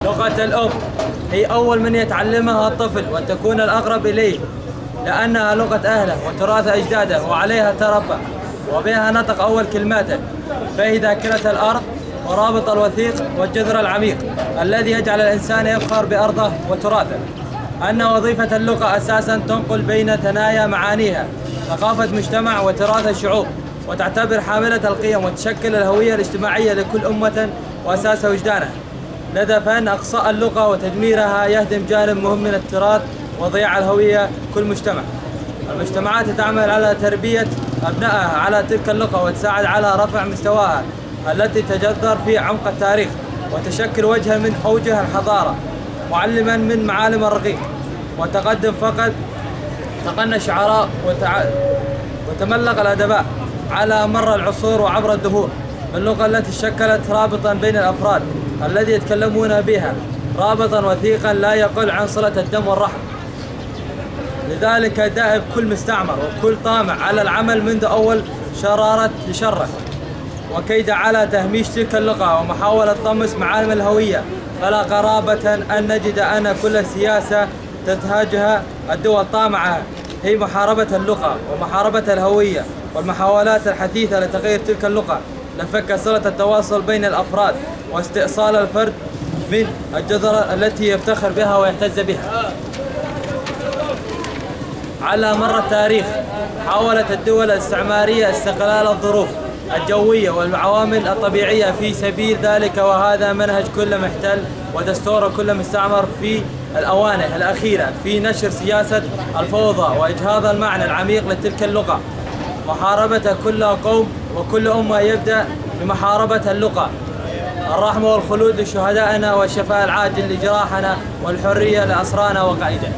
لغة الأم هي أول من يتعلمها الطفل وتكون الأقرب إليه، لأنها لغة أهله وتراث أجداده وعليها تربى وبها نطق أول كلماته، فهي ذاكرة الأرض ورابط الوثيق والجذر العميق الذي يجعل الإنسان يفخر بأرضه وتراثه. أن وظيفة اللغة أساساً تنقل بين ثنايا معانيها ثقافة مجتمع وتراث الشعوب، وتعتبر حاملة القيم وتشكل الهوية الاجتماعية لكل أمة وأساس وجدانها. لذا فإن إقصاء اللغة وتدميرها يهدم جانب مهم من التراث وضياع الهوية كل مجتمع. المجتمعات تعمل على تربية أبنائها على تلك اللغة وتساعد على رفع مستواها التي تجذر في عمق التاريخ وتشكل وجها من أوجه الحضارة، معلما من معالم الرقيق وتقدم. فقد تقنى الشعراء وتملق الأدباء على مر العصور وعبر الدهور باللغة التي شكلت رابطا بين الأفراد الذي يتكلمون بها، رابطا وثيقا لا يقل عن صلة الدم والرحم. لذلك دائب كل مستعمر وكل طامع على العمل منذ أول شرارة لشره وكيد على تهميش تلك اللغة ومحاولة طمس معالم الهوية. فلا قرابة أن نجد أن كل سياسة تنتهجها الدول طامعة هي محاربة اللغة ومحاربة الهوية والمحاولات الحثيثة لتغيير تلك اللغة لفك صلة التواصل بين الأفراد واستئصال الفرد من الجذر التي يفتخر بها ويعتز بها. على مر التاريخ حاولت الدول الاستعمارية استغلال الظروف الجوية والعوامل الطبيعية في سبيل ذلك، وهذا منهج كل محتل ودستور كل مستعمر في الأواني الأخيرة في نشر سياسة الفوضى وإجهاض المعنى العميق لتلك اللغة. محاربة كل قوم وكل أمة يبدأ بمحاربة اللغة. الرحمة والخلود لشهدائنا والشفاء العاجل لجراحنا والحرية لأسرانا وقائدنا.